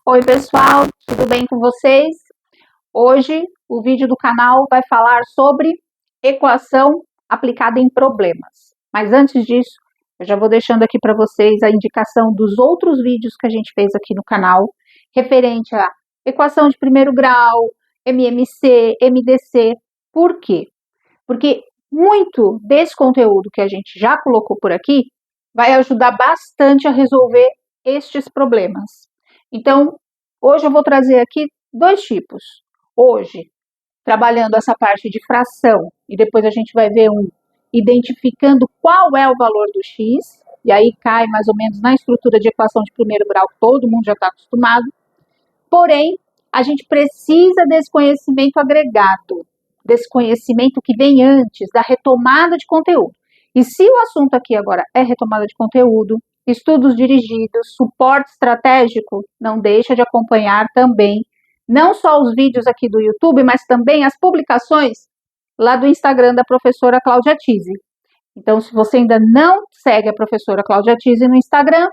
Oi, pessoal, tudo bem com vocês? Hoje o vídeo do canal vai falar sobre equação aplicada em problemas. Mas antes disso, eu já vou deixando aqui para vocês a indicação dos outros vídeos que a gente fez aqui no canal, referente à equação de primeiro grau, MMC, MDC. Por quê? Porque muito desse conteúdo que a gente já colocou por aqui vai ajudar bastante a resolver estes problemas. Então, hoje eu vou trazer aqui dois tipos. Hoje, trabalhando essa parte de fração, e depois a gente vai ver identificando qual é o valor do x, e aí cai mais ou menos na estrutura de equação de primeiro grau, que todo mundo já está acostumado. Porém, a gente precisa desse conhecimento agregado, desse conhecimento que vem antes da retomada de conteúdo. E se o assunto aqui agora é retomada de conteúdo, estudos dirigidos, suporte estratégico, não deixa de acompanhar também, não só os vídeos aqui do YouTube, mas também as publicações lá do Instagram da professora Cláudia Tise. Então, se você ainda não segue a professora Cláudia Tise no Instagram,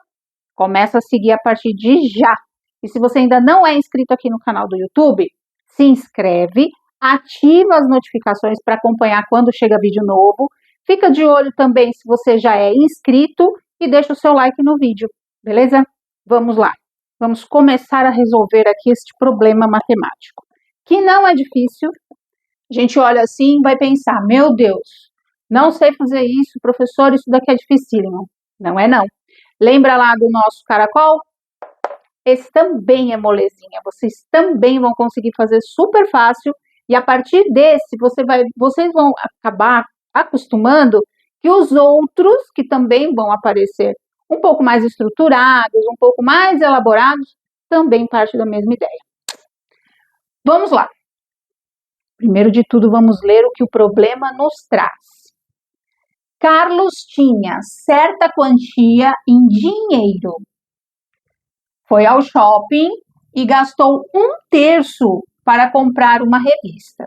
começa a seguir a partir de já. E se você ainda não é inscrito aqui no canal do YouTube, se inscreve, ativa as notificações para acompanhar quando chega vídeo novo. Fica de olho também se você já é inscrito e deixa o seu like no vídeo, beleza? Vamos lá. Vamos começar a resolver aqui este problema matemático, que não é difícil. A gente olha assim e vai pensar, meu Deus, não sei fazer isso, professor, isso daqui é dificílimo. Não é não. Lembra lá do nosso caracol? Esse também é molezinha, vocês também vão conseguir fazer super fácil e a partir desse vocês vão acabar acostumando que os outros que também vão aparecer um pouco mais estruturados, um pouco mais elaborados, também parte da mesma ideia. Vamos lá. Primeiro de tudo, vamos ler o que o problema nos traz. Carlos tinha certa quantia em dinheiro. Foi ao shopping e gastou 1/3 para comprar uma revista,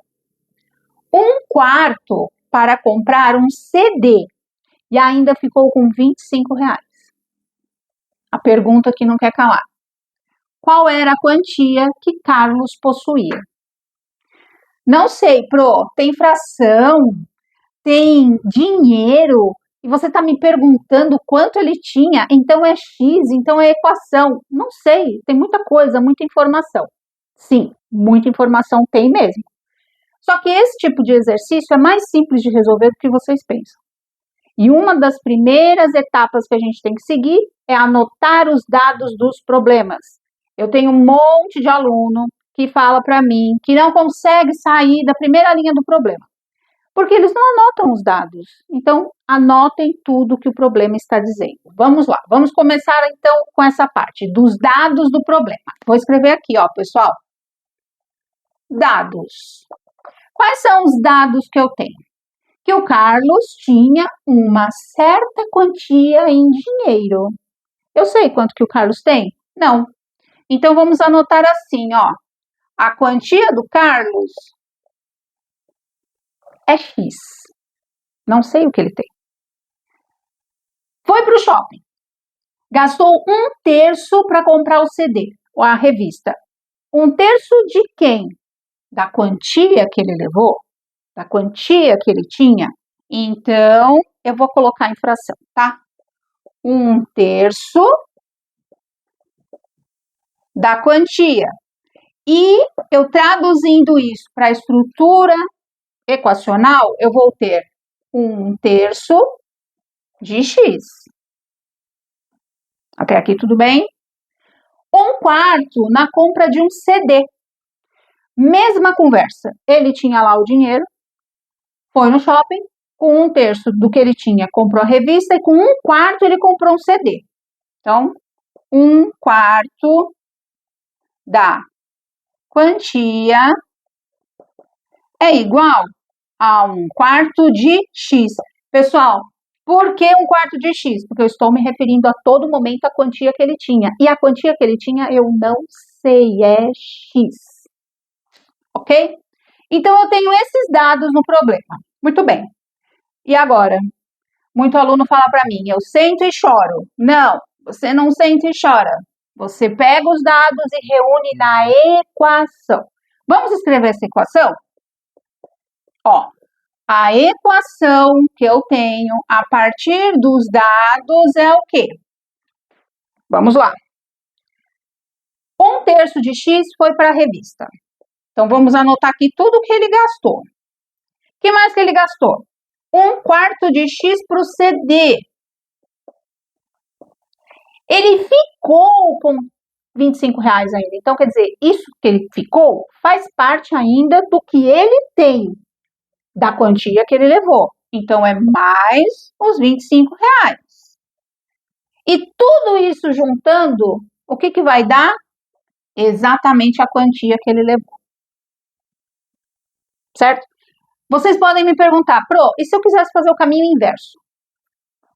1/4 para comprar um CD e ainda ficou com R$ 25. A pergunta que não quer calar. Qual era a quantia que Carlos possuía? Não sei, Pro, tem fração, tem dinheiro, e você está me perguntando quanto ele tinha, então é x, então é equação. Não sei, tem muita coisa, muita informação. Sim, muita informação tem mesmo. Só que esse tipo de exercício é mais simples de resolver do que vocês pensam. E uma das primeiras etapas que a gente tem que seguir é anotar os dados dos problemas. Eu tenho um monte de aluno que fala para mim que não consegue sair da primeira linha do problema, porque eles não anotam os dados. Então, anotem tudo que o problema está dizendo. Vamos lá, vamos começar então com essa parte dos dados do problema. Vou escrever aqui, ó, pessoal. Dados. Quais são os dados que eu tenho? Que o Carlos tinha uma certa quantia em dinheiro. Eu sei quanto que o Carlos tem? Não. Então, vamos anotar assim, ó. A quantia do Carlos é X. Não sei o que ele tem. Foi para o shopping. Gastou 1/3 para comprar o CD, ou a revista. 1/3 de quem? Da quantia que ele levou? Da quantia que ele tinha? Então, eu vou colocar em fração, tá? 1/3 da quantia. E eu traduzindo isso para a estrutura equacional, eu vou ter 1/3 de x. Até aqui tudo bem? 1/4 na compra de um CD. Mesma conversa. Ele tinha lá o dinheiro, foi no shopping, com 1/3 do que ele tinha, comprou a revista, e com 1/4 ele comprou um CD. Então, 1/4 da quantia é igual a 1/4 de x. Pessoal, por que 1/4 de x? Porque eu estou me referindo a todo momento à quantia que ele tinha. E a quantia que ele tinha eu não sei, é x. Ok? Então, eu tenho esses dados no problema. Muito bem. E agora? Muito aluno fala para mim, eu sento e choro. Não, você não senta e chora. Você pega os dados e reúne na equação. Vamos escrever essa equação? Ó, a equação que eu tenho a partir dos dados é o quê? Vamos lá. 1/3 de X foi para a revista. Então, vamos anotar aqui tudo que ele gastou. O que mais que ele gastou? 1/4 de X para o CD. Ele ficou com R$25 ainda. Então, quer dizer, isso que ele ficou faz parte ainda do que ele tem, da quantia que ele levou. Então, é mais os R$25. E tudo isso juntando, o que vai dar? Exatamente a quantia que ele levou. Certo? Vocês podem me perguntar, Pro, e se eu quisesse fazer o caminho inverso?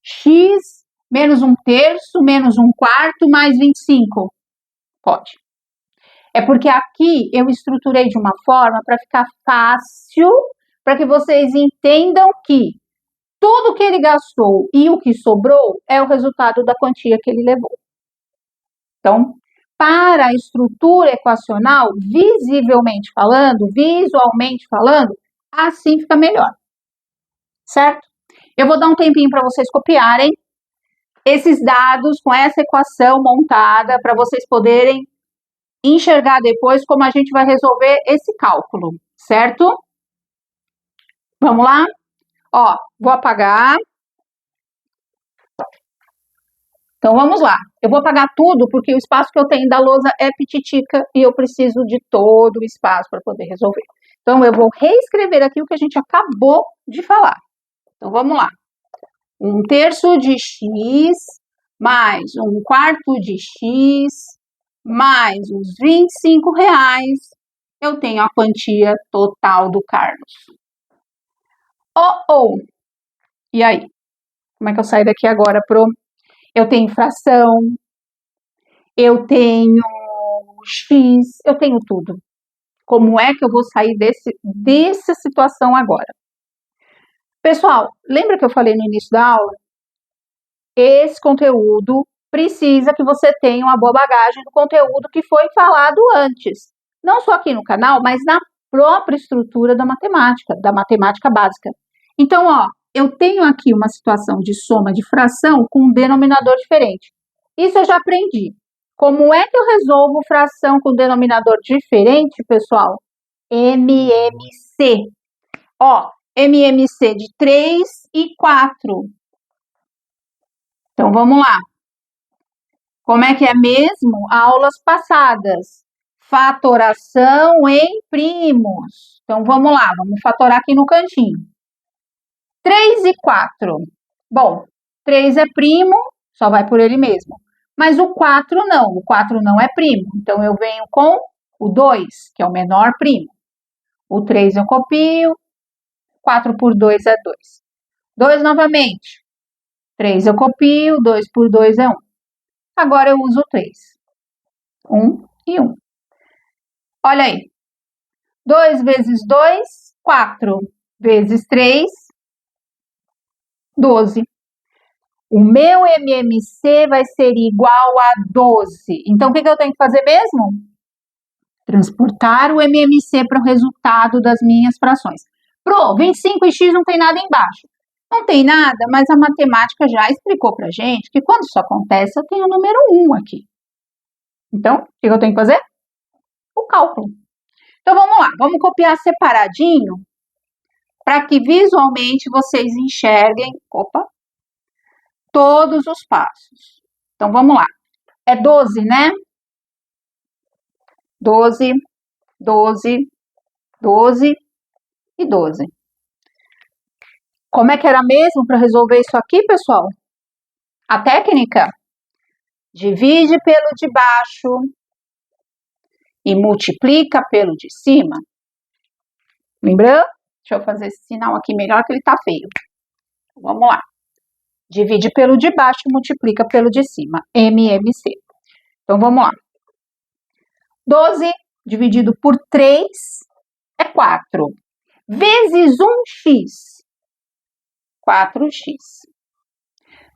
X menos 1/3 menos 1/4 mais 25. Pode. É porque aqui eu estruturei de uma forma para ficar fácil, para que vocês entendam que tudo que ele gastou e o que sobrou é o resultado da quantia que ele levou. Então, para a estrutura equacional, visualmente falando, assim fica melhor. Certo? Eu vou dar um tempinho para vocês copiarem esses dados com essa equação montada para vocês poderem enxergar depois como a gente vai resolver esse cálculo, certo? Vamos lá? Ó, vou apagar. Então, vamos lá. Eu vou apagar tudo porque o espaço que eu tenho da lousa é pititica e eu preciso de todo o espaço para poder resolver. Então, eu vou reescrever aqui o que a gente acabou de falar. Então, vamos lá. 1/3 de X mais 1/4 de X mais os R$25, eu tenho a quantia total do Carlos. E aí? Como é que eu saio daqui agora, Pro? Eu tenho fração, eu tenho X, eu tenho tudo. Como é que eu vou sair dessa situação agora? Pessoal, lembra que eu falei no início da aula? Esse conteúdo precisa que você tenha uma boa bagagem do conteúdo que foi falado antes. Não só aqui no canal, mas na própria estrutura da matemática básica. Então, ó, eu tenho aqui uma situação de soma de fração com um denominador diferente. Isso eu já aprendi. Como é que eu resolvo fração com denominador diferente, pessoal? MMC. Ó, MMC de 3 e 4. Então, vamos lá. Como é que é mesmo? Aulas passadas. Fatoração em primos. Então, vamos lá. Vamos fatorar aqui no cantinho. 3 e 4. Bom, 3 é primo, só vai por ele mesmo. Mas o 4 não. O 4 não é primo. Então, eu venho com o 2, que é o menor primo. O 3 eu copio. 4 por 2 é 2. 2 novamente. 3 eu copio, 2 por 2 é 1. Agora eu uso o 3. 1 e 1. Olha aí. 2 vezes 2, 4. Vezes 3, 12. O meu MMC vai ser igual a 12. Então, o que eu tenho que fazer mesmo? Transportar o MMC para o resultado das minhas frações. Pro, 25 e x não tem nada embaixo. Não tem nada, mas a matemática já explicou para gente que quando isso acontece, eu tenho o número 1 aqui. Então, o que eu tenho que fazer? O cálculo. Então, vamos lá. Vamos copiar separadinho para que visualmente vocês enxerguem, todos os passos. Então, vamos lá. É 12, né? 12, 12, 12 e 12. Como é que era mesmo para resolver isso aqui, pessoal? A técnica? Divide pelo de baixo e multiplica pelo de cima. Lembrou? Deixa eu fazer esse sinal aqui melhor que ele tá feio. Vamos lá. Divide pelo de baixo e multiplica pelo de cima. MMC. Então, vamos lá. 12 dividido por 3 é 4. Vezes 1x. 4x.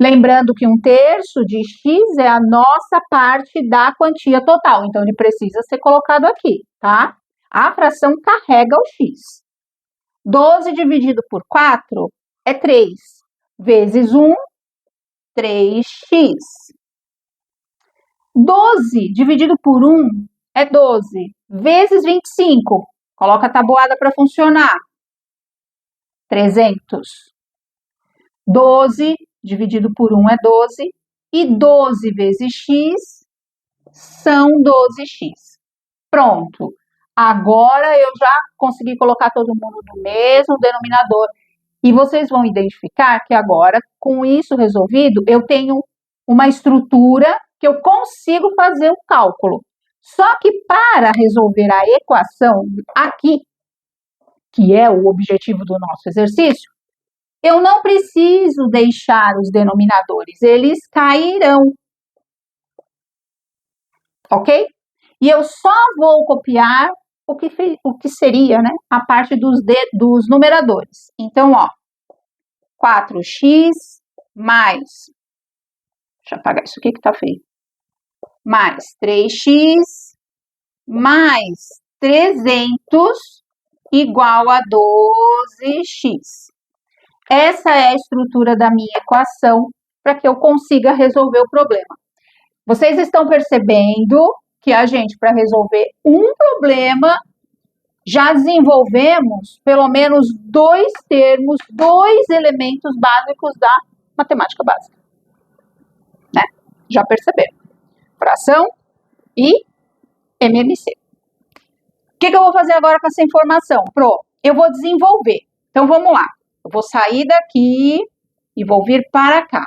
Lembrando que 1/3 de x é a nossa parte da quantia total, então ele precisa ser colocado aqui, tá? A fração carrega o x. 12 dividido por 4 é 3, vezes 1, 3x. 12 dividido por 1 é 12, vezes 25. Coloca a tabuada para funcionar. 300. 12 dividido por 1 é 12, e 12 vezes x são 12x. Pronto. Agora eu já consegui colocar todo mundo no mesmo denominador. E vocês vão identificar que agora, com isso resolvido, eu tenho uma estrutura que eu consigo fazer o cálculo. Só que para resolver a equação aqui, que é o objetivo do nosso exercício, eu não preciso deixar os denominadores, eles cairão. Ok? E eu só vou copiar o que seria, né, a parte dos numeradores. Então, ó, 4x mais, deixa eu apagar isso aqui que tá feio, mais 3x mais 300 igual a 12x. Essa é a estrutura da minha equação para que eu consiga resolver o problema. Vocês estão percebendo que a gente, para resolver um problema, já desenvolvemos pelo menos 2 termos, 2 elementos básicos da matemática básica. Né? Já perceberam? Fração e MMC. O que eu vou fazer agora com essa informação? Eu vou desenvolver. Então, vamos lá. Eu vou sair daqui e vou vir para cá.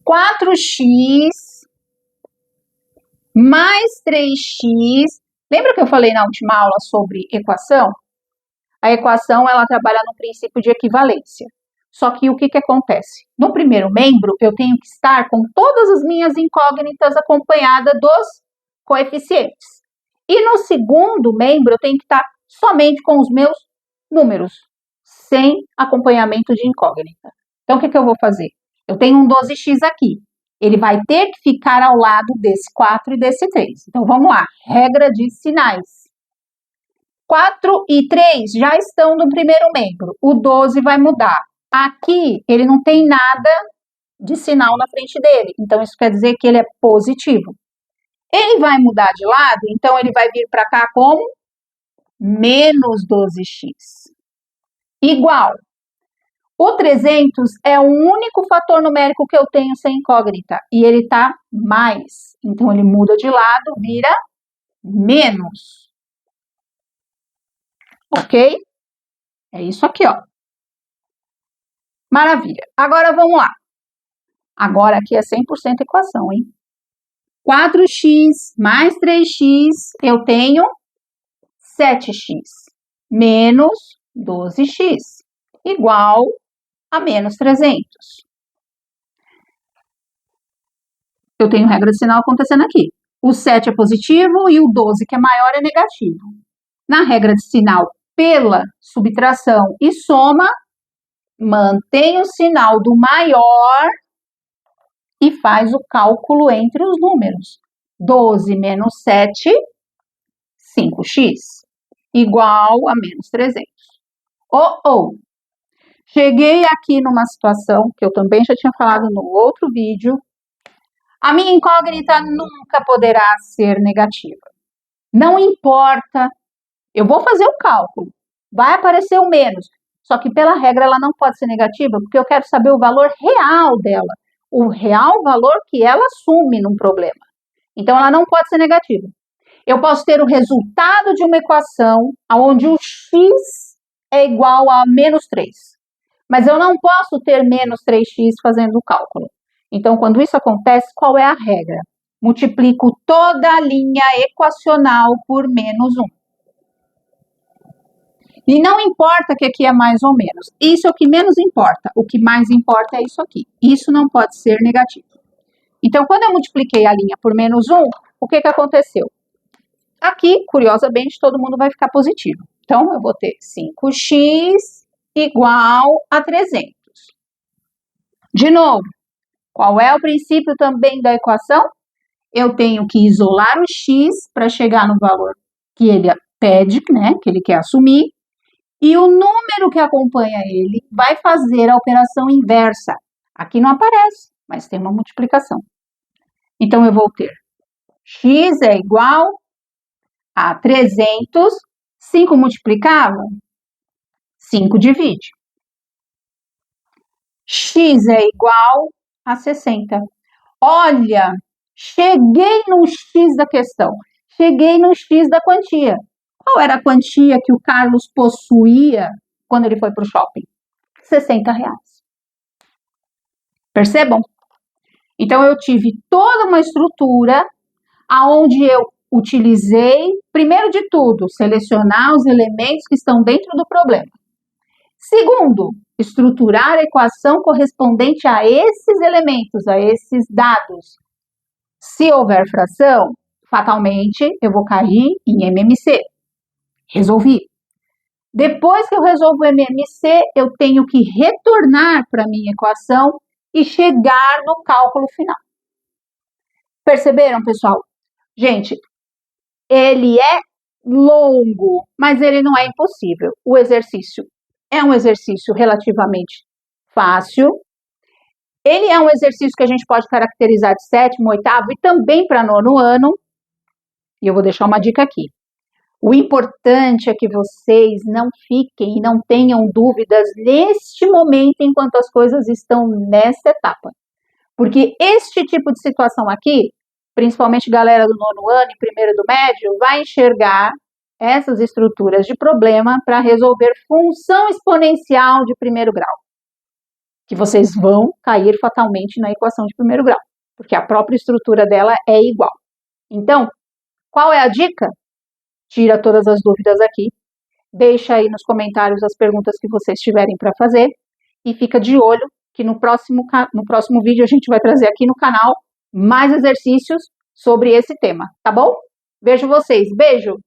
4x mais 3x. Lembra que eu falei na última aula sobre equação? A equação, ela trabalha no princípio de equivalência. Só que o que acontece? No primeiro membro, eu tenho que estar com todas as minhas incógnitas acompanhadas dos coeficientes. E no segundo membro, eu tenho que estar somente com os meus números, sem acompanhamento de incógnita. Então, o que eu vou fazer? Eu tenho um 12x aqui. Ele vai ter que ficar ao lado desse 4 e desse 3. Então, vamos lá. Regra de sinais. 4 e 3 já estão no primeiro membro. O 12 vai mudar. Aqui, ele não tem nada de sinal na frente dele. Então, isso quer dizer que ele é positivo. Ele vai mudar de lado, então ele vai vir para cá como menos 12x. Igual. O 300 é o único fator numérico que eu tenho sem incógnita. E ele está mais. Então, ele muda de lado, vira menos. Ok? É isso aqui, ó. Maravilha. Agora, vamos lá. Agora, aqui é 100% equação, hein? 4x mais 3x, eu tenho 7x. Menos 12x. Igual a menos 300. Eu tenho regra de sinal acontecendo aqui. O 7 é positivo e o 12, que é maior, é negativo. Na regra de sinal pela subtração e soma, mantém o sinal do maior e faz o cálculo entre os números. 12 menos 7, 5x, igual a menos 300. Cheguei aqui numa situação que eu também já tinha falado no outro vídeo. A minha incógnita nunca poderá ser negativa. Não importa, eu vou fazer o cálculo, vai aparecer o menos, só que pela regra ela não pode ser negativa, porque eu quero saber o valor real dela, o real valor que ela assume num problema. Então, ela não pode ser negativa. Eu posso ter o resultado de uma equação onde o x é igual a menos 3. Mas eu não posso ter menos 3x fazendo o cálculo. Então, quando isso acontece, qual é a regra? Multiplico toda a linha equacional por menos 1. E não importa que aqui é mais ou menos. Isso é o que menos importa. O que mais importa é isso aqui. Isso não pode ser negativo. Então, quando eu multipliquei a linha por menos 1, o que aconteceu? Aqui, curiosamente, todo mundo vai ficar positivo. Então, eu vou ter 5x igual a 300. De novo, qual é o princípio também da equação? Eu tenho que isolar o x para chegar no valor que ele pede, né, que ele quer assumir, e o número que acompanha ele vai fazer a operação inversa. Aqui não aparece, mas tem uma multiplicação. Então, eu vou ter x é igual a 300, 5 multiplicava, 5 divide. X é igual a 60. Olha, cheguei no X da questão, cheguei no X da quantia. Qual era a quantia que o Carlos possuía quando ele foi para o shopping? R$60. Percebam? Então, eu tive toda uma estrutura aonde eu utilizei, primeiro de tudo, selecionar os elementos que estão dentro do problema. Segundo, estruturar a equação correspondente a esses elementos, a esses dados. Se houver fração, fatalmente eu vou cair em MMC. Resolvi. Depois que eu resolvo o MMC, eu tenho que retornar para a minha equação e chegar no cálculo final. Perceberam, pessoal? Gente, ele é longo, mas ele não é impossível. O exercício é um exercício relativamente fácil. Ele é um exercício que a gente pode caracterizar de 7º, 8º e também para 9º ano. E eu vou deixar uma dica aqui. O importante é que vocês não fiquem e não tenham dúvidas neste momento enquanto as coisas estão nessa etapa. Porque este tipo de situação aqui, principalmente galera do 9º ano e 1º do médio, vai enxergar essas estruturas de problema para resolver função exponencial de 1º grau. Que vocês vão cair fatalmente na equação de 1º grau, porque a própria estrutura dela é igual. Então, qual é a dica? Tira todas as dúvidas aqui, deixa aí nos comentários as perguntas que vocês tiverem para fazer e fica de olho que no próximo vídeo a gente vai trazer aqui no canal mais exercícios sobre esse tema, tá bom? Vejo vocês, beijo!